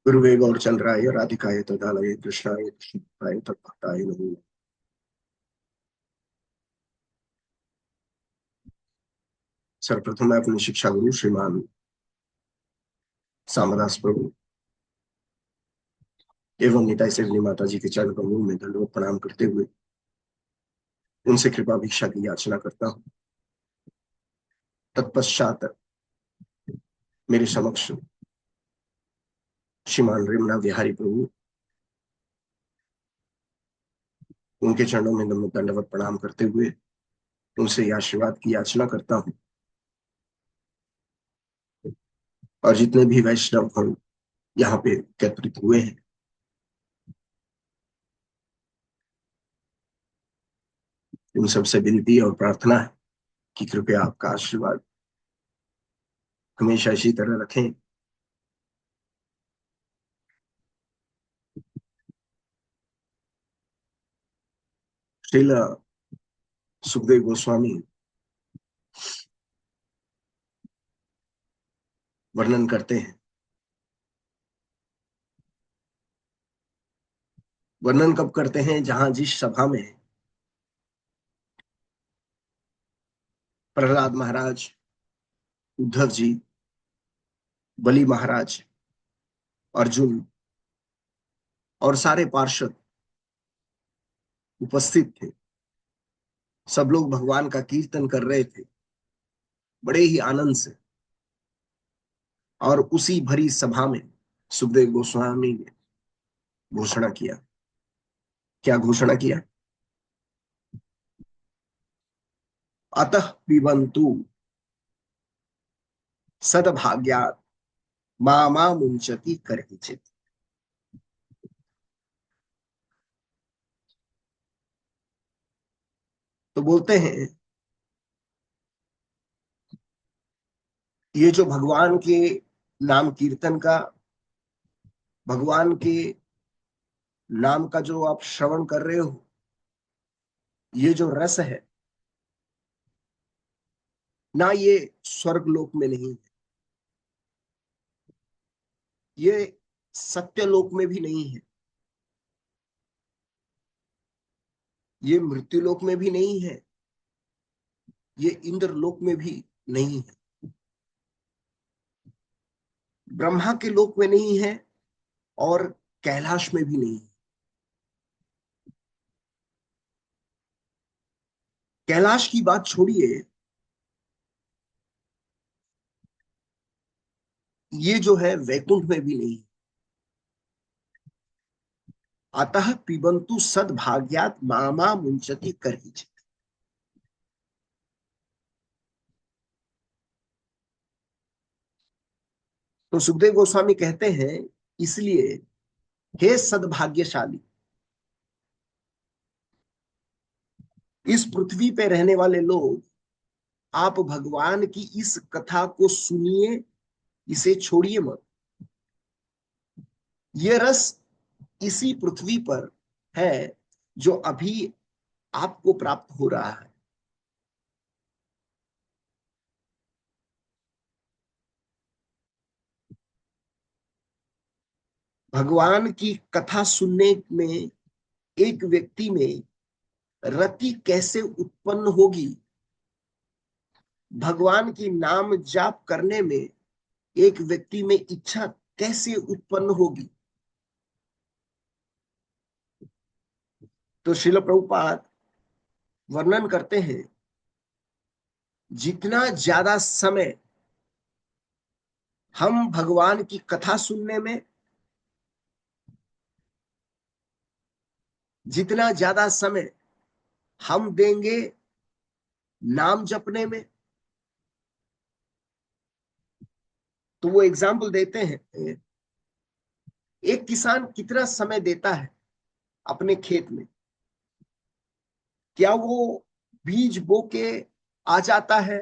गुरुवेग और चल रहा है राधिकाय तदालय कृष्णाय कृष्णाय तद्भक्ताय नमो। सर्वप्रथम मैं अपने शिक्षा गुरु श्रीमान सामदास प्रभु एवं निताई सेवनी माता जी के चरण कमलों में दंडवत प्रणाम करते हुए उनसे कृपा भिक्षा की याचना करता हूँ। तत्पश्चात मेरे समक्ष श्रीमान रेमना बिहारी प्रभु उनके चरणों में दंडवत प्रणाम करते हुए उनसे आशीर्वाद की याचना करता हूँ। और जितने भी वैष्णव हम यहाँ पे एकत्रित हुए हैं, उन सबसे विनती और प्रार्थना है कि कृपया आपका आशीर्वाद हमेशा इसी तरह रखें। श्रील सुखदेव गोस्वामी वर्णन करते हैं। वर्णन कब करते हैं? जहां जिस सभा में प्रहलाद महाराज, उद्धव जी, बलि महाराज, अर्जुन और सारे पार्षद उपस्थित थे। सब लोग भगवान का कीर्तन कर रहे थे बड़े ही आनंद से। और उसी भरी सभा में सुखदेव गोस्वामी ने घोषणा किया। क्या घोषणा किया? अतः पिबन्तु सद्भाग्यात् मामा मुंचति करहिचित्। तो बोलते हैं ये जो भगवान के नाम कीर्तन का, भगवान के नाम का जो आप श्रवण कर रहे हो, ये जो रस है ना, ये स्वर्ग लोक में नहीं है, ये सत्य लोक में भी नहीं है, ये मृत्यु लोक में भी नहीं है, ये इंद्र लोक में भी नहीं है, ब्रह्मा के लोक में नहीं है और कैलाश में भी नहीं है। कैलाश की बात छोड़िए, ये जो है वैकुंठ में भी नहीं है। अतः पिबंतु सद्भाग्यात् मामा मुंचति करहिचित्। तो सुखदेव गोस्वामी कहते हैं, इसलिए हे सद्भाग्यशाली, इस पृथ्वी पे रहने वाले लोग, आप भगवान की इस कथा को सुनिए, इसे छोड़िए मत। ये रस इसी पृथ्वी पर है जो अभी आपको प्राप्त हो रहा है। भगवान की कथा सुनने में एक व्यक्ति में रति कैसे उत्पन्न होगी, भगवान की नाम जाप करने में एक व्यक्ति में इच्छा कैसे उत्पन्न होगी। तो श्रील प्रभुपाद वर्णन करते हैं, जितना ज्यादा समय हम भगवान की कथा सुनने में, जितना ज्यादा समय हम देंगे नाम जपने में, तो वो एग्जाम्पल देते हैं, एक किसान कितना समय देता है अपने खेत में? क्या वो बीज बो के आ जाता है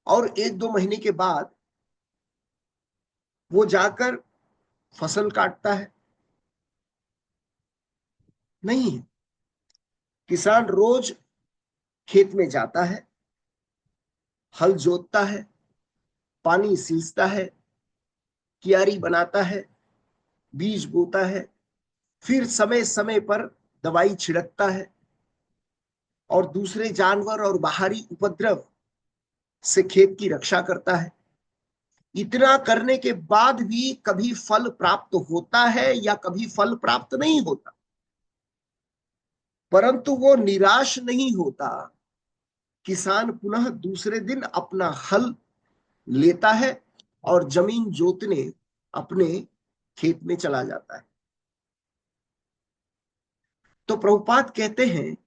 और 1-2 महीने के बाद वो जाकर फसल काटता है? नहीं। किसान रोज खेत में जाता है, हल जोतता है, पानी सींचता है, क्यारी बनाता है, बीज बोता है, फिर समय समय पर दवाई छिड़कता है और दूसरे जानवर और बाहरी उपद्रव से खेत की रक्षा करता है। इतना करने के बाद भी कभी फल प्राप्त होता है या कभी फल प्राप्त नहीं होता, परंतु वो निराश नहीं होता। किसान पुनः दूसरे दिन अपना हल लेता है और जमीन जोतने अपने खेत में चला जाता है। तो प्रभुपाद कहते हैं,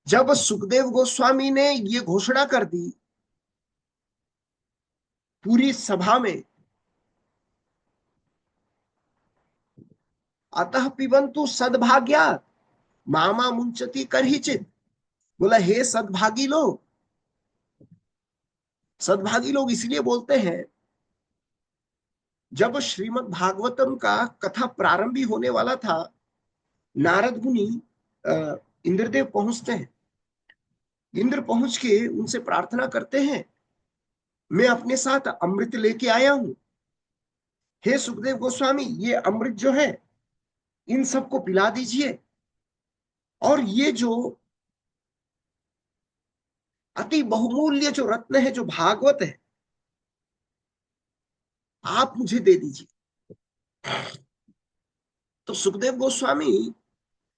जब सुखदेव गोस्वामी ने ये घोषणा कर दी पूरी सभा में, अतः पिबंतु सद्भाग्या मामा मुंचती करहिचित। बोला, हे सद्भागी लोग। सद्भागी लोग इसलिए बोलते हैं, जब श्रीमद् भागवतम का कथा प्रारंभी होने वाला था, नारद मुनि इंद्रदेव पहुंचते हैं। इंद्र पहुंच के उनसे प्रार्थना करते हैं, मैं अपने साथ अमृत लेके आया हूं, हे सुखदेव गोस्वामी, ये अमृत जो है इन सबको पिला दीजिए, और ये जो अति बहुमूल्य जो रत्न है, जो भागवत है, आप मुझे दे दीजिए। तो सुखदेव गोस्वामी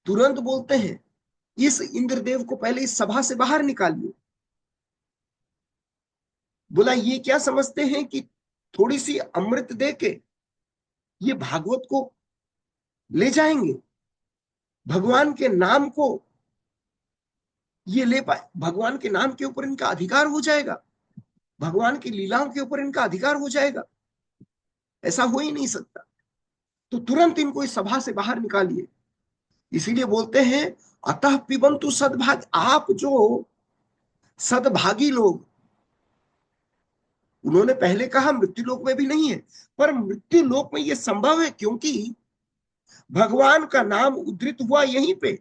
तुरंत बोलते हैं, इस इंद्रदेव को पहले इस सभा से बाहर निकालिए। बोला, ये क्या समझते हैं कि थोड़ी सी अमृत दे के ये भागवत को ले जाएंगे, भगवान के नाम को ये ले पाए, भगवान के नाम के ऊपर इनका अधिकार हो जाएगा, भगवान की लीलाओं के ऊपर इनका अधिकार हो जाएगा? ऐसा हो ही नहीं सकता। तो तुरंत इनको इस सभा से बाहर निकालिए। इसीलिए बोलते हैं, अतः पिबंतु सद्भाग, आप जो सद्भागी लोग, उन्होंने पहले कहा मृत्यु लोक में भी नहीं है, पर मृत्यु लोक में यह संभव है क्योंकि भगवान का नाम उद्धृत हुआ यहीं पे।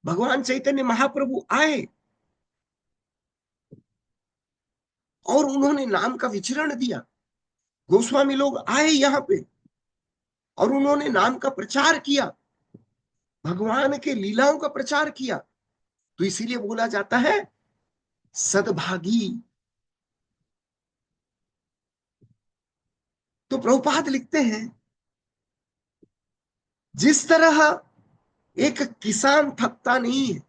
भगवान चैतन्य महाप्रभु आए और उन्होंने नाम का विचरण दिया। गोस्वामी लोग आए यहां पे और उन्होंने नाम का प्रचार किया, भगवान के लीलाओं का प्रचार किया। तो इसीलिए बोला जाता है सद्भागी। तो प्रभुपाद लिखते हैं, जिस तरह एक किसान थकता नहीं है,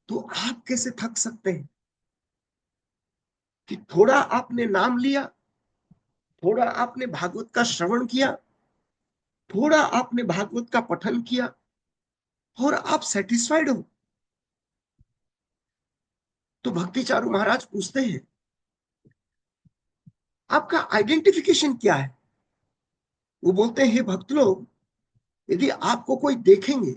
तो आप कैसे थक सकते हैं? कि थोड़ा आपने नाम लिया, थोड़ा आपने भागवत का श्रवण किया, थोड़ा आपने भागवत का पठन किया और आप सेटिस्फाइड हो। तो भक्ति चारू महाराज पूछते हैं, आपका आइडेंटिफिकेशन क्या है? वो बोलते हैं, हे भक्त लोग, यदि आपको कोई देखेंगे,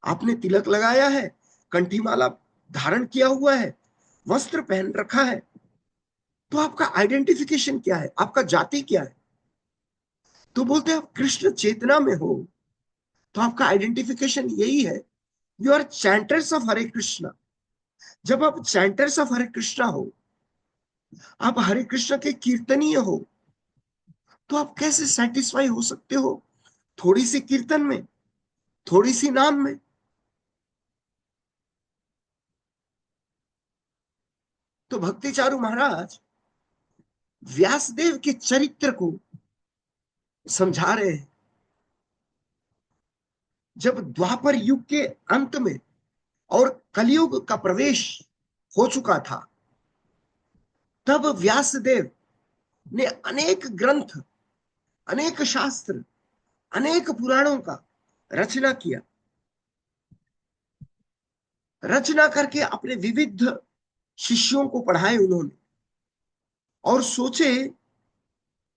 आपने तिलक लगाया है, कंठी माला धारण किया हुआ है, वस्त्र पहन रखा है, तो आपका आइडेंटिफिकेशन क्या है, आपका जाति क्या है? तो बोलते हैं, आप कृष्ण चेतना में हो, तो आपका आइडेंटिफिकेशन यही है, यू आर चैंटर्स ऑफ हरे कृष्णा। जब आप चैंटर्स ऑफ हरे कृष्णा हो, आप हरे कृष्ण के कीर्तनीय हो, तो आप कैसे सेटिस्फाई हो सकते हो थोड़ी सी कीर्तन में, थोड़ी सी नाम में? तो भक्ति चारू महाराज व्यासदेव के चरित्र को समझा रहे हैं। जब द्वापर युग के अंत में और कलयुग का प्रवेश हो चुका था, तब व्यासदेव ने अनेक ग्रंथ, अनेक शास्त्र, अनेक पुराणों का रचना किया। रचना करके अपने विविध शिष्यों को पढ़ाए उन्होंने, और सोचे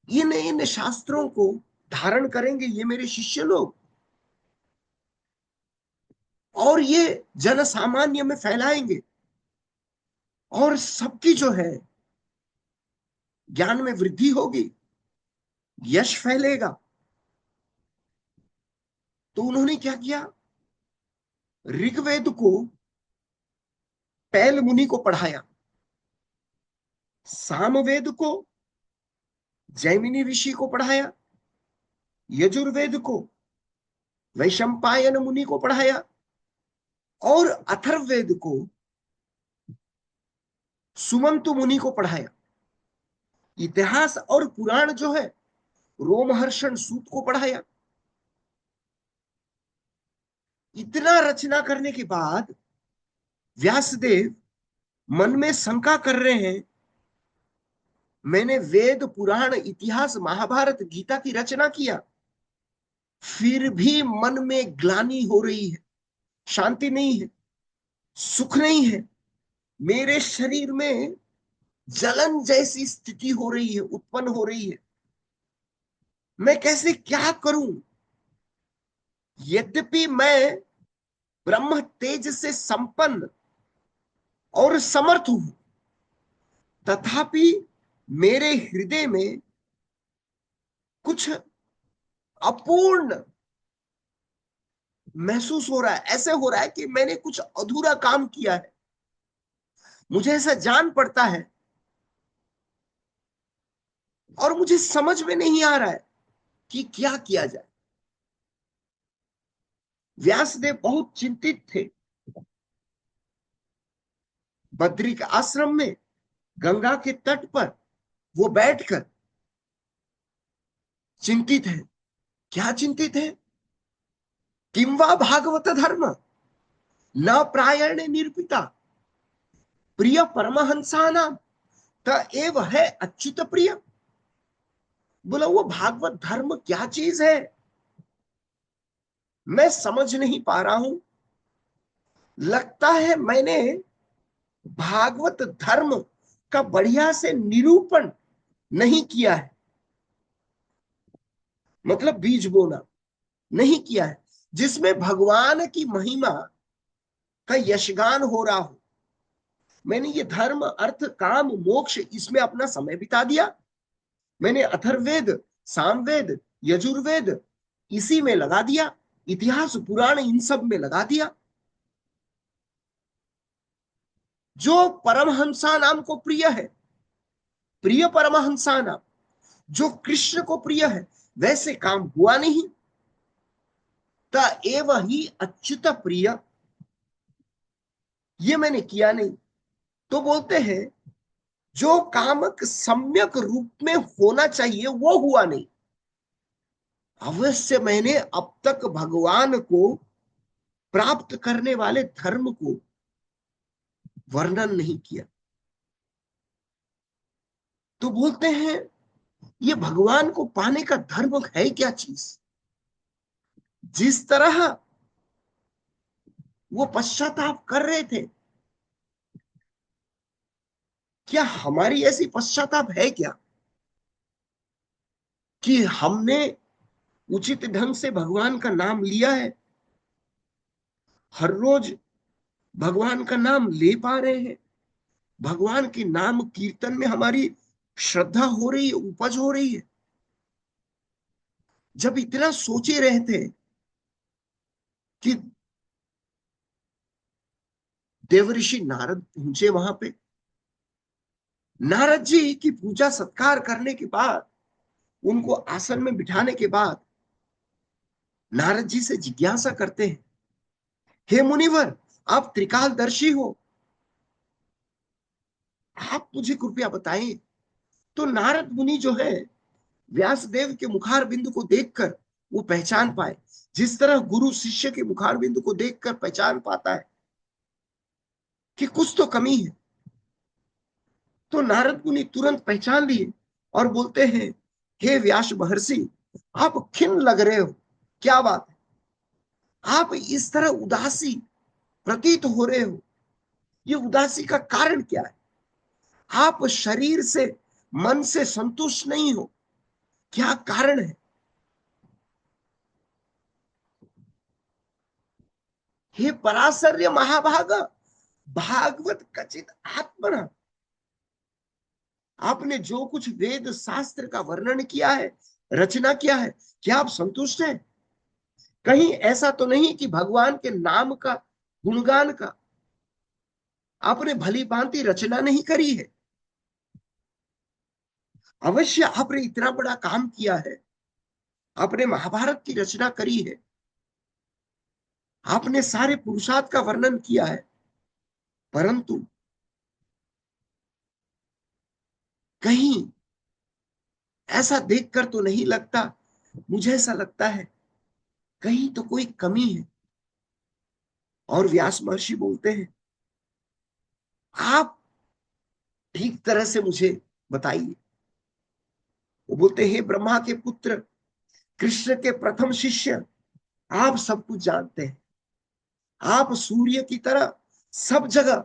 इन शास्त्रों को धारण करेंगे ये मेरे शिष्य लोग, और ये जन सामान्य में फैलाएंगे, और सबकी जो है ज्ञान में वृद्धि होगी, यश फैलेगा। तो उन्होंने क्या किया, ऋग्वेद को पैल मुनि को पढ़ाया, सामवेद को जैमिनी ऋषि को पढ़ाया, यजुर्वेद को वैशंपायन मुनि को पढ़ाया, और अथर्ववेद को सुमंतु मुनि को पढ़ाया। इतिहास और पुराण जो है रोमहर्षण सूत को पढ़ाया। इतना रचना करने के बाद व्यासदेव मन में शंका कर रहे हैं, मैंने वेद पुराण इतिहास महाभारत गीता की रचना किया, फिर भी मन में ग्लानि हो रही है, शांति नहीं है, सुख नहीं है, मेरे शरीर में जलन जैसी स्थिति हो रही है, उत्पन्न हो रही है। मैं कैसे क्या करूं? यद्यपि मैं ब्रह्म तेज से संपन्न और समर्थ हूं, तथापि मेरे हृदय में कुछ अपूर्ण महसूस हो रहा है। ऐसे हो रहा है कि मैंने कुछ अधूरा काम किया है। मुझे ऐसा जान पड़ता है और मुझे समझ में नहीं आ रहा है कि क्या किया जाए। व्यासदेव बहुत चिंतित थे। बद्रिक आश्रम में गंगा के तट पर वो बैठकर चिंतित है। क्या चिंतित है? किम वा भागवत धर्म न प्रायण निरूपिता प्रिय परमहंसानाम त एव है अच्युत प्रिय। बोला वो भागवत धर्म क्या चीज है, मैं समझ नहीं पा रहा हूं। लगता है मैंने भागवत धर्म का बढ़िया से निरूपण नहीं किया है, मतलब बीज बोना नहीं किया है, जिसमें भगवान की महिमा का यशगान हो रहा हो। मैंने ये धर्म अर्थ काम मोक्ष इसमें अपना समय बिता दिया। मैंने अथर्ववेद सामवेद यजुर्वेद इसी में लगा दिया, इतिहास पुराण इन सब में लगा दिया। जो परमहंसा नाम को प्रिय है, प्रिय परमहंसा नाम, जो कृष्ण को प्रिय है, वैसे काम हुआ नहीं। त एव ही अच्युत प्रिय, ये मैंने किया नहीं। तो बोलते हैं जो काम सम्यक रूप में होना चाहिए वो हुआ नहीं। अवश्य मैंने अब तक भगवान को प्राप्त करने वाले धर्म को वर्णन नहीं किया। तो बोलते हैं ये भगवान को पाने का धर्म है क्या चीज? जिस तरह वो पश्चाताप कर रहे थे, क्या हमारी ऐसी पश्चाताप है क्या कि हमने उचित ढंग से भगवान का नाम लिया है, हर रोज भगवान का नाम ले पा रहे हैं, भगवान के नाम कीर्तन में हमारी श्रद्धा हो रही है, उपज हो रही है? जब इतना सोचे रहते कि देवऋषि नारद पहुंचे वहां पे, नारद जी की पूजा सत्कार करने के बाद, उनको आसन में बिठाने के बाद नारद जी से जिज्ञासा करते हैं, हे मुनिवर, आप त्रिकालदर्शी हो, आप मुझे कृपया बताएं। तो नारद मुनि जो है व्यासदेव के मुखार बिंदु को देखकर वो पहचान पाए, जिस तरह गुरु शिष्य के मुखार बिंदु को देखकर पहचान पाता है कि कुछ तो कमी है। तो नारद मुनि तुरंत पहचान लिए और बोलते हैं, हे व्यास महर्षि, आप खिन्न लग रहे हो, क्या बात है? आप इस तरह उदासी प्रतीत हो रहे हो, ये उदासी का कारण क्या है? आप शरीर से मन से संतुष्ट नहीं हो, क्या कारण है? हे पराशर्य महाभाग, भागवत कचित आत्मना, आपने जो कुछ वेद शास्त्र का वर्णन किया है, रचना किया है, क्या आप संतुष्ट हैं? कहीं ऐसा तो नहीं कि भगवान के नाम का गुणगान का आपने भली भांति रचना नहीं करी है? अवश्य आपने इतना बड़ा काम किया है, आपने महाभारत की रचना करी है, आपने सारे पुरुषार्थ का वर्णन किया है, परंतु कहीं ऐसा देखकर तो नहीं लगता, मुझे ऐसा लगता है कहीं तो कोई कमी है। और व्यास महर्षि बोलते हैं, आप ठीक तरह से मुझे बताइए। वो बोलते हैं, ब्रह्मा के पुत्र, कृष्ण के प्रथम शिष्य, आप सब कुछ जानते हैं, आप सूर्य की तरह सब जगह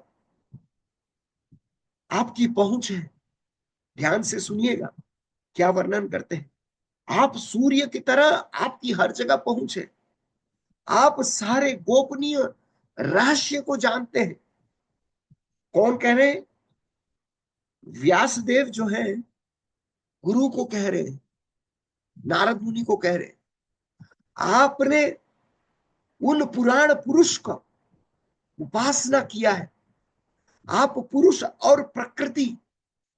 आपकी पहुंच है। ध्यान से सुनिएगा क्या वर्णन करते हैं। आप सूर्य की तरह आपकी हर जगह पहुंच है, आप सारे गोपनीय रहस्य को जानते हैं। कौन कह रहे हैं? व्यास देव जो है गुरु को कह रहे हैं, नारद मुनि को कह रहे हैं, आपने उन पुराण पुरुष का उपासना किया है, आप पुरुष और प्रकृति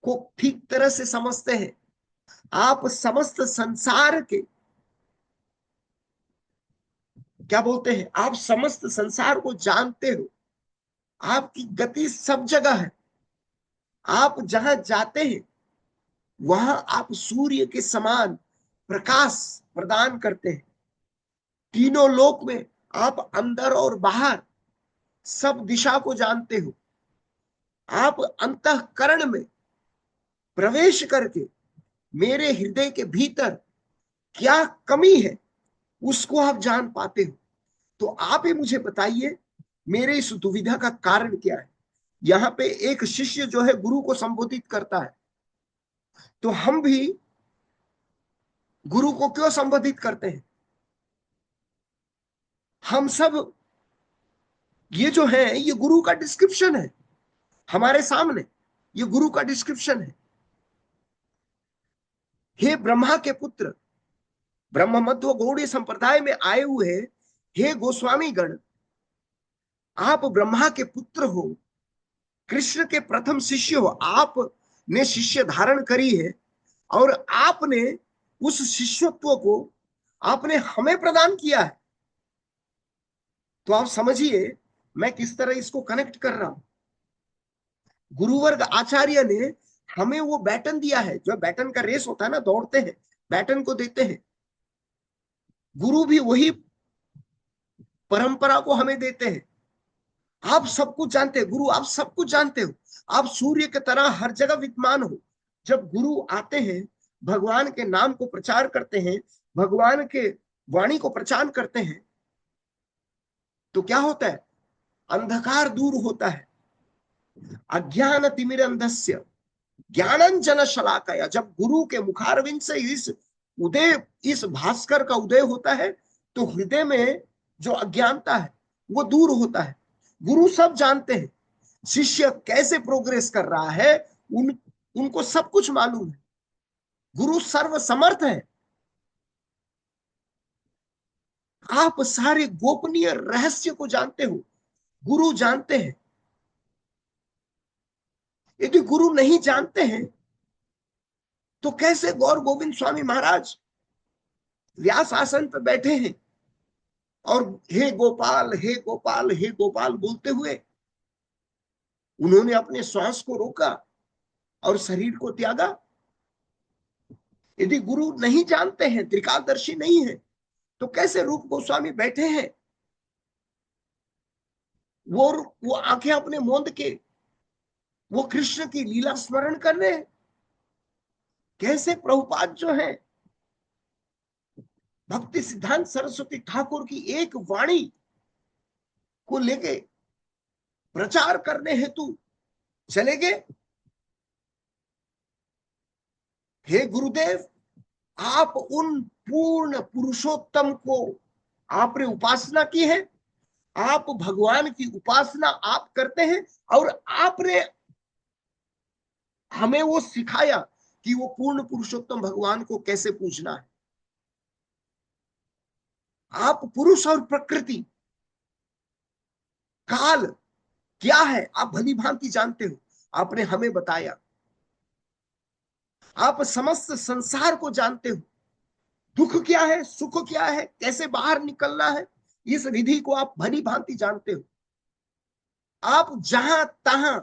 को ठीक तरह से समझते हैं, आप समस्त संसार के, क्या बोलते हैं, आप समस्त संसार को जानते हो, आपकी गति सब जगह है, आप जहां जाते हैं वहां आप सूर्य के समान प्रकाश प्रदान करते हैं। तीनों लोक में आप अंदर और बाहर सब दिशा को जानते हो, आप अंतःकरण में प्रवेश करके मेरे हृदय के भीतर क्या कमी है उसको आप जान पाते हो। तो आप ही मुझे बताइए, मेरे इस दुविधा का कारण क्या है। यहाँ पे एक शिष्य जो है गुरु को संबोधित करता है, तो हम भी गुरु को क्यों संबोधित करते हैं? हम सब, ये जो है ये गुरु का डिस्क्रिप्शन है हमारे सामने, ये गुरु का डिस्क्रिप्शन है। हे ब्रह्मा के पुत्र, ब्रह्म मध्व गौड़ी संप्रदाय में आए हुए हे गोस्वामी गण, आप ब्रह्मा के पुत्र हो, कृष्ण के प्रथम शिष्य हो, आपने शिष्य धारण करी है, और आपने उस शिष्यत्व को आपने हमें प्रदान किया है। तो आप समझिए मैं किस तरह इसको कनेक्ट कर रहा हूं। गुरुवर्ग आचार्य ने हमें वो बैटन दिया है, जो बैटन का रेस होता है ना, दौड़ते हैं, बैटन को देते हैं, गुरु भी वही परंपरा को हमें देते हैं। आप सब कुछ जानते हैं गुरु, आप सब कुछ जानते हो, आप सूर्य की तरह हर जगह विद्यमान हो। जब गुरु आते हैं, भगवान के नाम को प्रचार करते हैं, भगवान के वाणी को प्रचार करते हैं, तो क्या होता है? अंधकार दूर होता है। अज्ञान तिमिरंधस्य ज्ञानंजन शलाकया, जब गुरु के मुखारविंद से इस उदय, इस भास्कर का उदय होता है, तो हृदय में जो अज्ञानता है वो दूर होता है। गुरु सब जानते हैं, शिष्य कैसे प्रोग्रेस कर रहा है, उनको सब कुछ मालूम है। गुरु सर्व समर्थ है। आप सारे गोपनीय रहस्य को जानते हो, गुरु जानते हैं। यदि गुरु नहीं जानते हैं तो कैसे गौर गोविंद स्वामी महाराज व्यास आसन पर बैठे हैं और हे गोपाल हे गोपाल हे गोपाल बोलते हुए उन्होंने अपने श्वास को रोका और शरीर को त्यागा? यदि गुरु नहीं जानते हैं, त्रिकालदर्शी नहीं है, तो कैसे रूप गोस्वामी बैठे हैं, वो आंखें अपने मूंद के वो कृष्ण की लीला स्मरण कर रहे हैं? कैसे प्रभुपाद जो है भक्ति सिद्धांत सरस्वती ठाकुर की एक वाणी को लेके प्रचार करने हेतु चले गए? हे गुरुदेव, आप उन पूर्ण पुरुषोत्तम को आपने उपासना की है, आप भगवान की उपासना आप करते हैं, और आपने हमें वो सिखाया कि वो पूर्ण पुरुषोत्तम भगवान को कैसे पूजना है। आप पुरुष और प्रकृति काल क्या है आप भली भांति जानते हो, आपने हमें बताया। आप समस्त संसार को जानते हो। दुख क्या है, सुख क्या है, कैसे बाहर निकलना है, इस विधि को आप भली भांति जानते हो। आप जहां तहां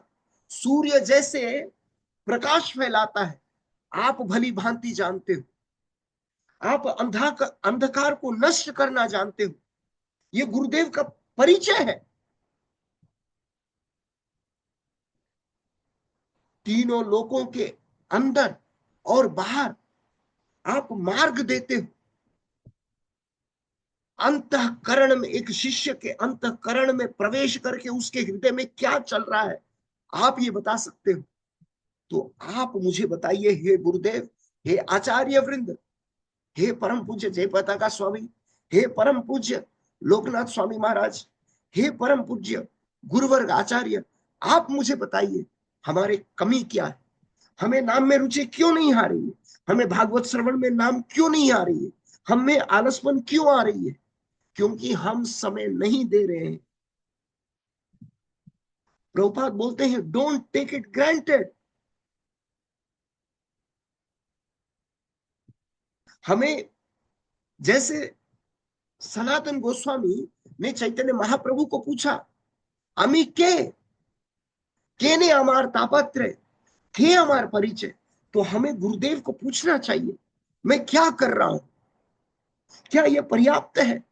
सूर्य जैसे प्रकाश फैलाता है, आप भली भांति जानते हो। आप अंधकार को नष्ट करना जानते हो। ये गुरुदेव का परिचय है। तीनों लोकों के अंदर और बाहर आप मार्ग देते हो। अंतःकरण में, एक शिष्य के अंतःकरण में प्रवेश करके उसके हृदय में क्या चल रहा है, आप ये बता सकते हो। तो आप मुझे बताइए हे गुरुदेव, हे आचार्य वृंद, हे परम पूज्य जयपताका स्वामी, हे परम पूज्य लोकनाथ स्वामी महाराज, हे परम पूज्य गुरुवर्ग आचार्य, आप मुझे बताइए हमारे कमी क्या है। हमें नाम में रुचि क्यों नहीं आ रही है, हमें भागवत श्रवण में नाम क्यों नहीं आ रही है, हमें आलसपन क्यों आ रही है? क्योंकि हम समय नहीं दे रहे हैं। प्रभुपाद बोलते हैं डोंट टेक इट ग्रांटेड। हमें, जैसे सनातन गोस्वामी ने चैतन्य महाप्रभु को पूछा, अमी के ने अमार तापत्र के अमार परिचय। तो हमें गुरुदेव को पूछना चाहिए, मैं क्या कर रहा हूं, क्या यह पर्याप्त है?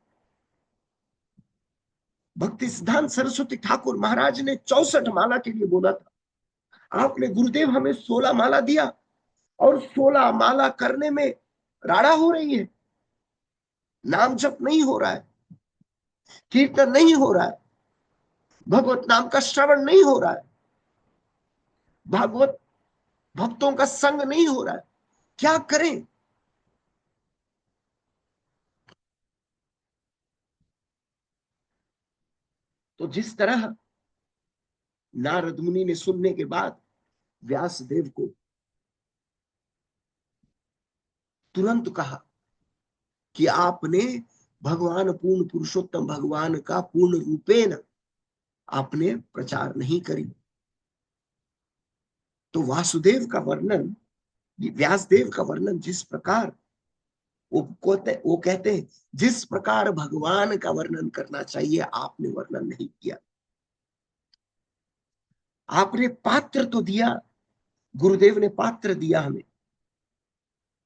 भक्ति सिद्धांत सरस्वती ठाकुर महाराज ने 64 माला के लिए बोला था। आपने गुरुदेव हमें 16 माला दिया और 16 माला करने में राड़ा हो रही है, नाम जप नहीं हो रहा है, कीर्तन नहीं हो रहा है, भगवत नाम का श्रवण नहीं हो रहा है, भागवत भक्तों का संग नहीं हो रहा है, क्या करें? तो जिस तरह नारद मुनि ने सुनने के बाद व्यास देव को तुरंत कहा कि आपने भगवान पूर्ण पुरुषोत्तम भगवान का पूर्ण रूपेण आपने प्रचार नहीं करी। तो वासुदेव का वर्णन, व्यासदेव का वर्णन जिस प्रकार वो कहते हैं, जिस प्रकार भगवान का वर्णन करना चाहिए आपने वर्णन नहीं किया। आपने पात्र तो दिया, गुरुदेव ने पात्र दिया, हमें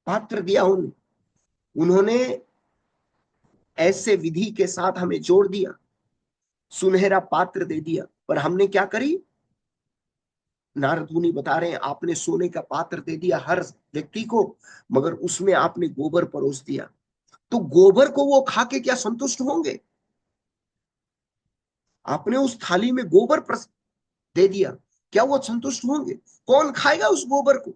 पात्र दिया, उन्होंने ऐसे विधि के साथ हमें जोड़ दिया, सुनहरा पात्र दे दिया, पर हमने क्या करी? नारद मुनि बता रहे हैं आपने सोने का पात्र दे दिया हर व्यक्ति को, मगर उसमें आपने गोबर परोस दिया। तो गोबर को वो खा के क्या संतुष्ट होंगे? आपने उस थाली में गोबर दे दिया, क्या वो संतुष्ट होंगे? कौन खाएगा उस गोबर को?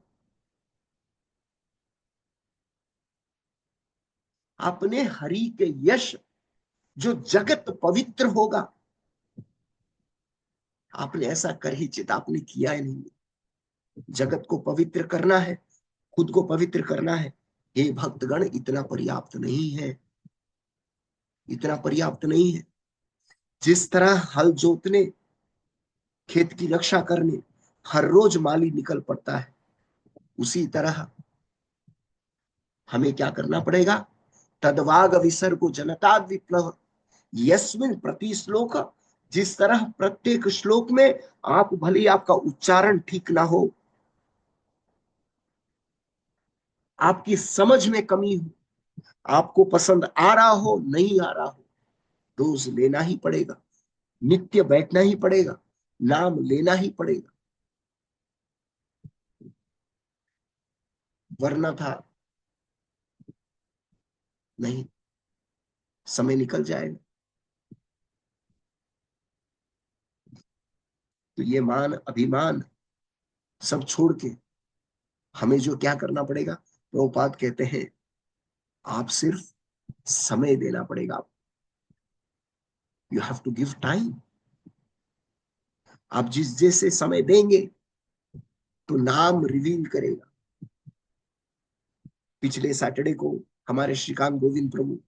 आपने हरि के यश, जो जगत पवित्र होगा, आपने ऐसा कर ही चित आपने किया ही नहीं। जगत को पवित्र करना है, खुद को पवित्र करना है, हे भक्तगण इतना पर्याप्त नहीं है, इतना पर्याप्त नहीं है। जिस तरह हल जोतने, खेत की रक्षा करने हर रोज माली निकल पड़ता है, उसी तरह हमें क्या करना पड़ेगा? तदवाग विसर्गो जनता विप्लव यस्मिन प्रति श्लोक। जिस तरह प्रत्येक श्लोक में आप भले आपका उच्चारण ठीक ना हो, आपकी समझ में कमी हो, आपको पसंद आ रहा हो नहीं आ रहा हो, डोज लेना ही पड़ेगा, नित्य बैठना ही पड़ेगा, नाम लेना ही पड़ेगा, वरना था नहीं, समय निकल जाएगा। तो ये मान अभिमान सब छोड़ के हमें जो क्या करना पड़ेगा, प्रभुपाद कहते हैं आप सिर्फ समय देना पड़ेगा। You have to give time. आप जिस जैसे समय देंगे तो नाम रिवील करेगा। पिछले सैटरडे को हमारे श्रीकांत गोविंद प्रभु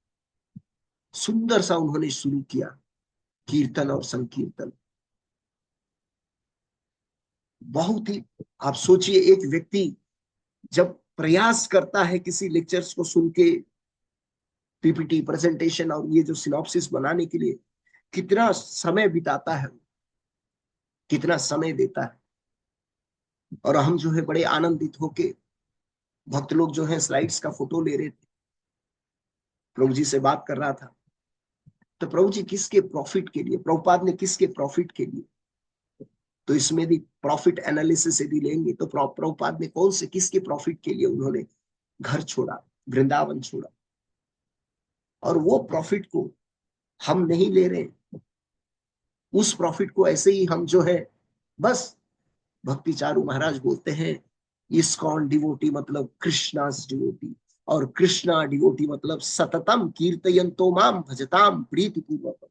सुंदर सा उन्होंने शुरू किया कीर्तन और संकीर्तन। बहुत ही, आप सोचिए एक व्यक्ति जब प्रयास करता है किसी लेक्चर्स को सुन के, पीपीटी प्रेजेंटेशन और ये जो सिनॉप्सिस बनाने के लिए कितना समय बिताता है, कितना समय देता है। और हम जो है बड़े आनंदित होके, भक्त लोग जो है स्लाइड्स का फोटो ले रहे थे, प्रभु जी से बात कर रहा था, तो प्रभु जी किसके प्रॉफिट के लिए, प्रभुपाद ने किसके प्रॉफिट के लिए, तो इसमें भी प्रॉफिट एनालिसिस यदि लेंगे तो प्रभुपाद ने कौन से किसके प्रॉफिट के लिए उन्होंने घर छोड़ा, वृंदावन छोड़ा, और वो प्रॉफिट को हम नहीं ले रहे। उस प्रॉफिट को ऐसे ही हम जो है बस, भक्ति चारू महाराज बोलते हैं इस्कॉन डिवोटी मतलब कृष्णास डिवोटी, और कृष्णा डिवोटी मतलब सततम कीर्तयंतो माम भजताम प्रीति पूर्वक।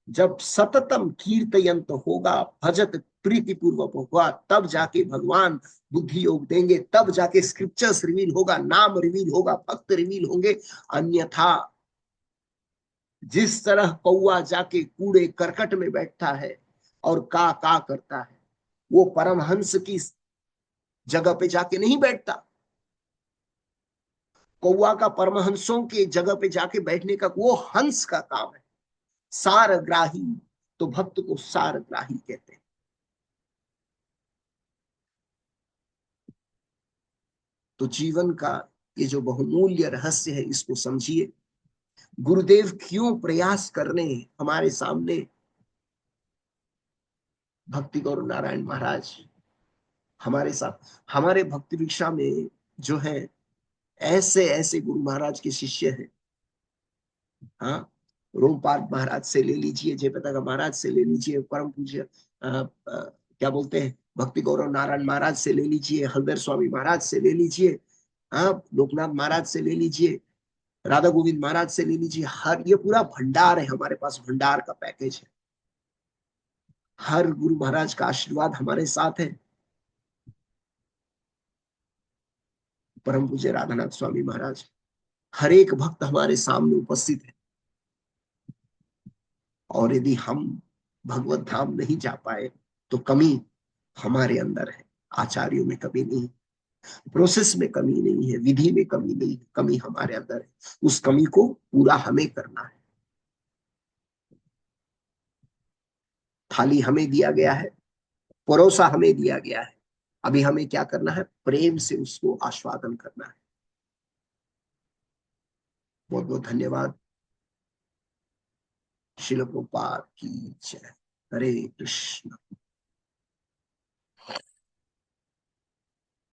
जब सततम कीर्तयंत होगा, भजत प्रीति पूर्वक होगा, तब जाके भगवान बुद्धि योग देंगे, तब जाके स्क्रिप्चर्स रिवील होगा, नाम रिवील होगा, भक्त रिवील होंगे। अन्यथा जिस तरह कौआ जाके कूड़े करकट में बैठता है और का करता है, वो परमहंस की जगह पे जाके नहीं बैठता। कौआ का परमहंसों के जगह पे जाके बैठने का वो हंस का काम है, सारग्राही। तो भक्त को सारग्राही कहते हैं। तो जीवन का ये जो बहुमूल्य रहस्य है, इसको समझिए। गुरुदेव क्यों प्रयास कर रहे हैं हमारे सामने, भक्ति गौर नारायण महाराज हमारे साथ, हमारे भक्ति भिक्षा में जो है ऐसे ऐसे गुरु महाराज के शिष्य हैं। हाँ, रोमपाद महाराज से ले लीजिए, जयप्रताप महाराज से ले लीजिए, परम पूज्य क्या बोलते हैं भक्ति गौरव नारायण महाराज से ले लीजिए, हलदर स्वामी महाराज से ले लीजिए, हाँ, लोकनाथ महाराज से ले लीजिए, राधा गोविंद महाराज से ले लीजिए। हर ये पूरा भंडार है, हमारे पास भंडार का पैकेज है। हर गुरु महाराज का आशीर्वाद हमारे साथ है। परम पूज्य राधानाथ स्वामी महाराज, हर एक भक्त हमारे सामने उपस्थित है। और यदि हम भगवत धाम नहीं जा पाए तो कमी हमारे अंदर है, आचार्यों में कमी नहीं, प्रोसेस में कमी नहीं है, विधि में कमी नहीं है, कमी हमारे अंदर है। उस कमी को पूरा हमें करना है। थाली हमें दिया गया है, परोसा हमें दिया गया है, अभी हमें क्या करना है, प्रेम से उसको आस्वादन करना है। बहुत बहुत धन्यवाद। शिल प्रभुपाद की जय। हरे कृष्ण।